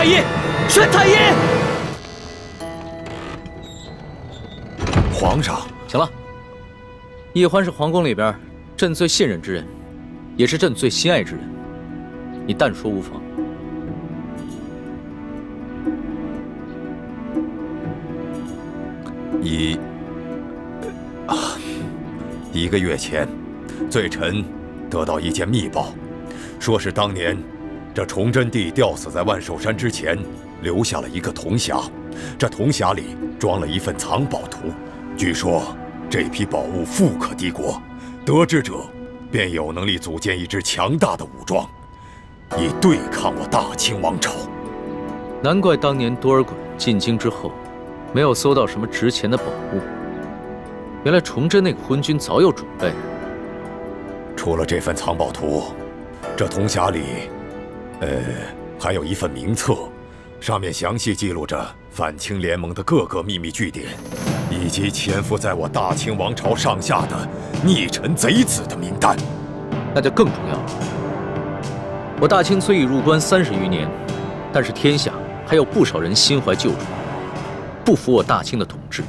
太医，宣太医！皇上，行了，奕欢是皇宫里边朕最信任之人，也是朕最心爱之人，你但说无妨。1个月前，罪臣得到一件密报，说是当年这崇祯帝吊死在万寿山之前，留下了一个铜匣，这铜匣里装了一份藏宝图，据说这批宝物富可敌国，得知者便有能力组建一支强大的武装，以对抗我大清王朝。难怪当年多尔衮进京之后，没有搜到什么值钱的宝物。原来崇祯那个昏君早有准备。除了这份藏宝图，这铜匣里，还有一份名册，上面详细记录着反清联盟的各个秘密据点，以及潜伏在我大清王朝上下的逆臣贼子的名单。那就更重要了。我大清虽已入关30余年，但是天下还有不少人心怀旧仇，不服我大清的统治。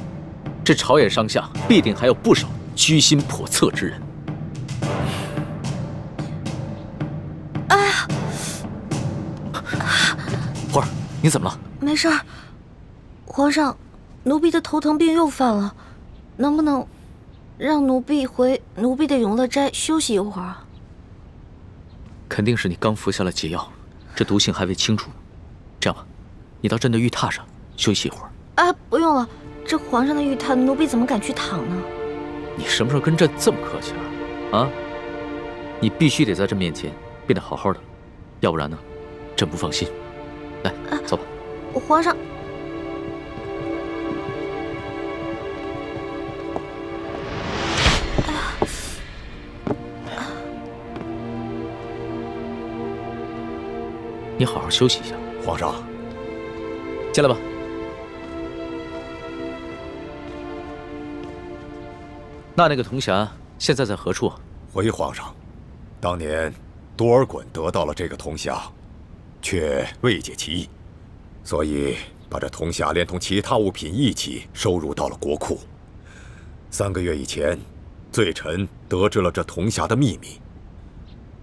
这朝野上下必定还有不少居心叵测之人。哎呀，花儿，你怎么了？没事儿。皇上，奴婢的头疼病又犯了，能不能让奴婢回奴婢的永乐斋休息一会儿啊？肯定是你刚服下了解药，这毒性还未清除。这样吧，你到朕的玉榻上休息一会儿。啊，不用了。这皇上的玉榻，奴婢怎么敢去躺呢？你什么时候跟朕这么客气了？啊？你必须得在朕面前变得好好的，要不然呢，朕不放心。来，走吧。皇上，你好好休息一下。皇上，进来吧。那个铜匣现在在何处啊？回皇上，当年多尔衮得到了这个铜匣，却未解其意，所以把这铜匣连同其他物品一起收入到了国库。3个月以前，罪臣得知了这铜匣的秘密，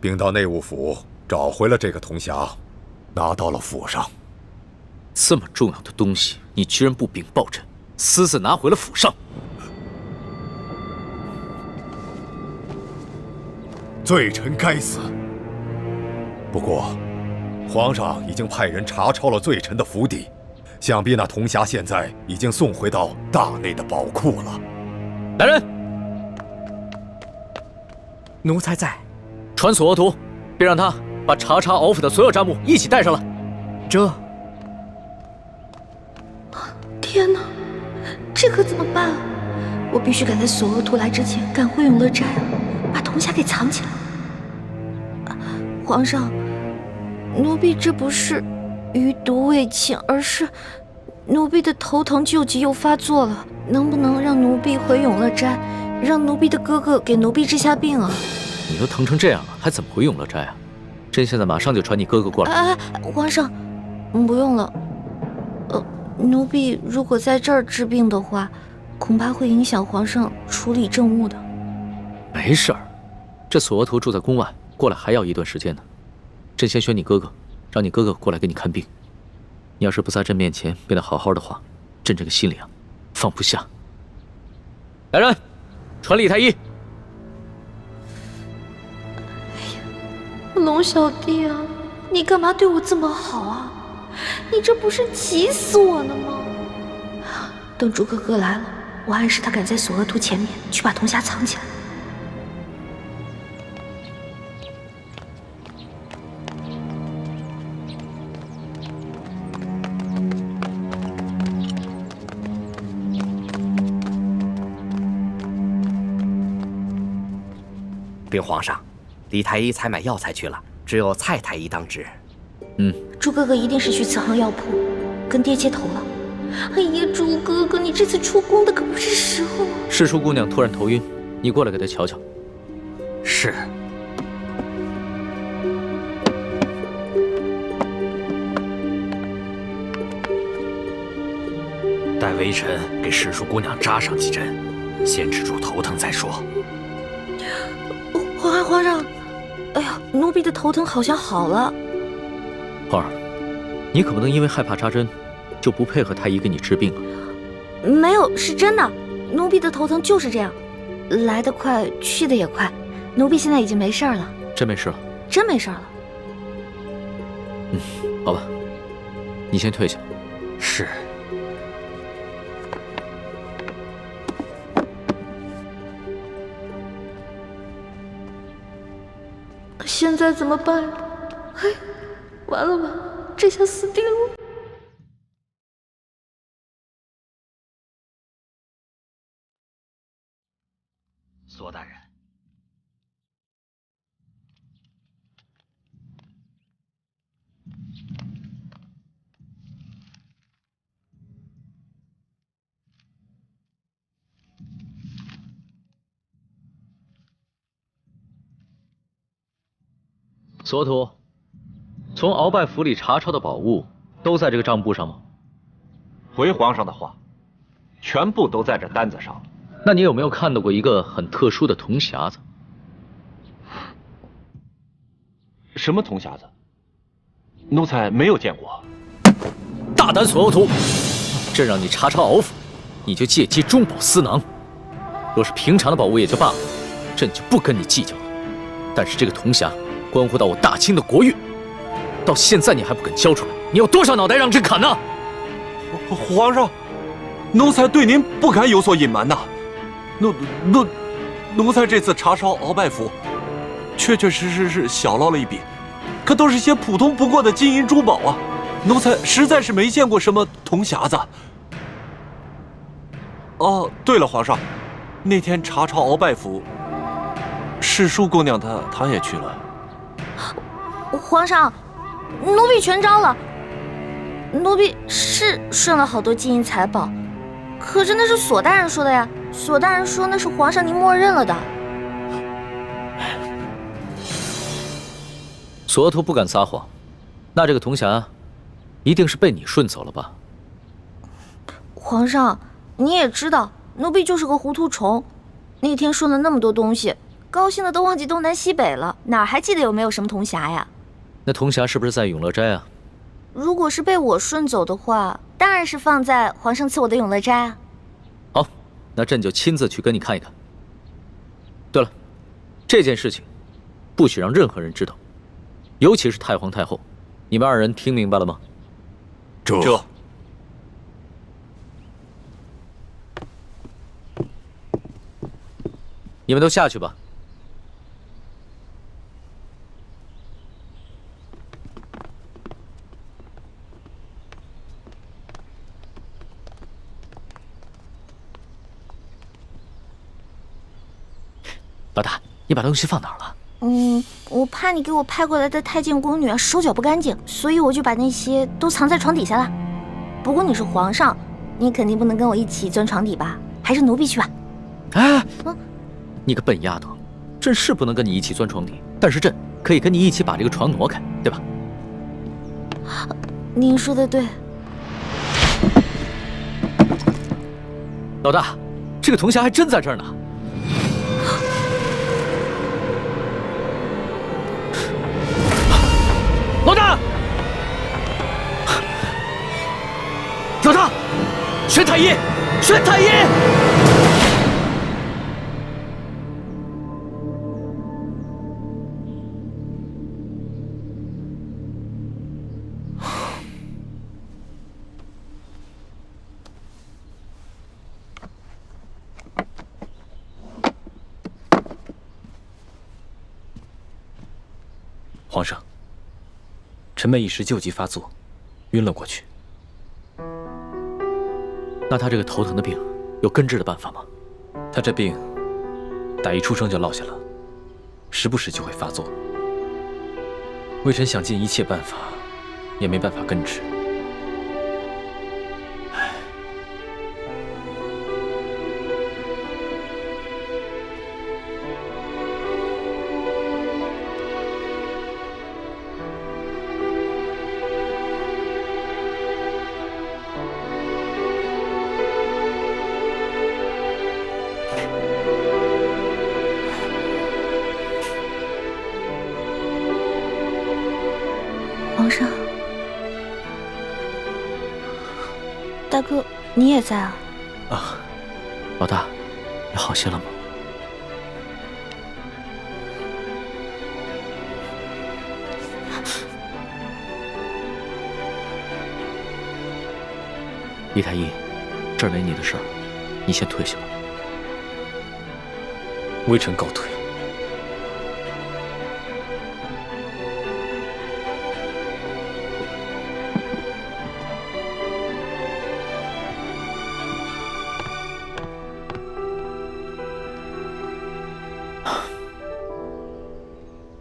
并到内务府找回了这个铜匣，拿到了府上。这么重要的东西，你居然不禀报朕，私自拿回了府上？罪臣该死。不过，皇上已经派人查抄了罪臣的府邸，想必那铜匣现在已经送回到大内的宝库了。来人，奴才在。传索额图，并让他把查查敖府的所有账目一起带上来。这……天哪，这可怎么办啊？我必须赶在索额图来之前赶回永乐斋，把铜匣给藏起来。皇上，奴婢这不是余毒未尽，而是奴婢的头疼旧疾又发作了。能不能让奴婢回永乐斋，让奴婢的哥哥给奴婢治下病啊？你都疼成这样了，还怎么回永乐斋啊？朕现在马上就传你哥哥过来。皇上，不用了。奴婢如果在这儿治病的话，恐怕会影响皇上处理政务的。没事儿，这索额图住在宫外，过来还要一段时间呢。朕先选你哥哥，让你哥哥过来给你看病。你要是不在朕面前变得好好的话，朕这个心里啊，放不下。来人，传李太医。龙小弟啊，你干嘛对我这么好啊？你这不是急死我了吗？等朱哥哥来了，我暗示他赶在索额图前面去把铜匣藏起来。禀皇上，李太医采买药材去了，只有蔡太医当值。朱哥哥一定是去慈航药铺跟爹接头了。哎呀，朱哥哥，你这次出宫的可不是时候啊！世淑姑娘突然头晕，你过来给她瞧瞧。是。待微臣给世淑姑娘扎上几针，先止住头疼再说。皇上，哎呀，奴婢的头疼好像好了。皇儿，你可不能因为害怕扎针，就不配合太医给你治病啊！没有，是真的，奴婢的头疼就是这样，来得快，去得也快。奴婢现在已经没事了。真没事了？真没事了。好吧，你先退下。是。现在怎么办呀？嘿，完了，这下死定了。索大人，索图，从鳌拜府里查抄的宝物都在这个账簿上吗？回皇上的话，全部都在这单子上。那你有没有看到过一个很特殊的铜匣子？什么铜匣子？奴才没有见过。大胆索凹图，朕让你查抄鳌府，你就借机中饱私囊。若是平常的宝物也就罢了，朕就不跟你计较了。但是这个铜匣关乎到我大清的国运，到现在你还不肯交出来，你有多少脑袋让朕砍呢？皇上，奴才对您不敢有所隐瞒呐。奴才这次查抄鳌拜府，确实是小捞了一笔，可都是些普通不过的金银珠宝啊。奴才实在是没见过什么铜匣子。哦，对了，皇上，那天查抄鳌拜府，世淑姑娘她也去了。皇上，奴婢全招了。奴婢是顺了好多金银财宝，可是那是索大人说的呀。索大人说那是皇上您默认了的。索额图不敢撒谎，那这个铜匣一定是被你顺走了吧？皇上，你也知道，奴婢就是个糊涂虫。那天顺了那么多东西，高兴的都忘记东南西北了，哪还记得有没有什么铜匣呀？那铜匣是不是在永乐斋啊？如果是被我顺走的话，当然是放在皇上赐我的永乐斋啊。好，那朕就亲自去跟你看一看。对了，这件事情不许让任何人知道，尤其是太皇太后。你们二人听明白了吗？这你们都下去吧。老大，你把东西放哪儿了？我怕你给我派过来的太监宫女手脚不干净，所以我就把那些都藏在床底下了。不过你是皇上，你肯定不能跟我一起钻床底吧？还是奴婢去吧。哎，你个笨丫头，朕是不能跟你一起钻床底，但是朕可以跟你一起把这个床挪开，对吧？您说的对。老大，这个铜匣还真在这儿呢。老大，老大，宣太医，宣太医！皇上，臣妹一时旧疾发作，晕了过去。那他这个头疼的病有根治的办法吗？他这病打一出生就落下了，时不时就会发作。微臣想尽一切办法，也没办法根治。上，大哥，你也在啊？啊，老大，你好些了吗？李太医，这儿没你的事儿，你先退下吧。微臣告退。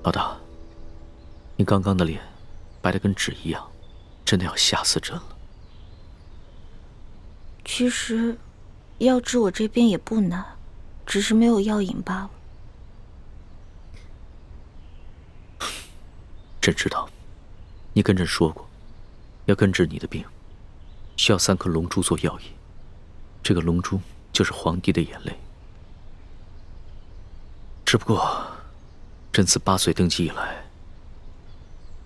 老大，你刚刚的脸白得跟纸一样，真的要吓死朕了。其实，要治我这病也不难，只是没有药引罢了。朕知道，你跟朕说过，要根治你的病，需要3颗龙珠做药引。这个龙珠就是皇帝的眼泪。只不过，朕自8岁登基以来，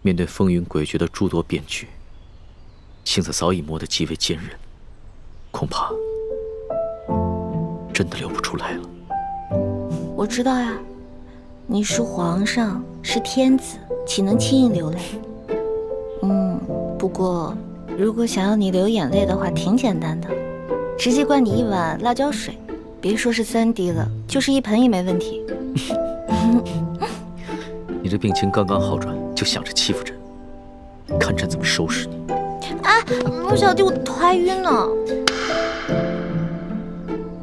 面对风云诡谲的诸多变局，性子早已磨得极为坚韧，恐怕真的流不出来了。我知道呀，你是皇上，是天子，岂能轻易流泪？不过如果想要你流眼泪的话，挺简单的，直接灌你1碗辣椒水，别说是3滴了，就是1盆也没问题。你这病情刚刚好转，就想着欺负朕，看朕怎么收拾你！哎，陆小弟，我头还晕呢。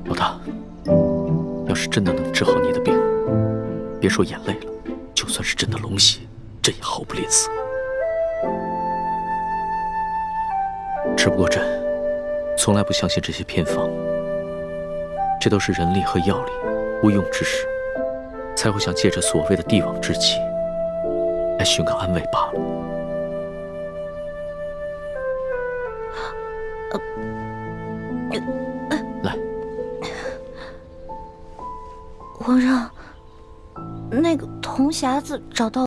老大，要是真的能治好你的病，别说眼泪了，就算是朕的龙血，朕也毫不吝啬。只不过朕从来不相信这些偏方，这都是人力和药力无用之时，才会想借着所谓的帝王之气来寻个安慰罢了。来，皇上，那个铜匣子找到。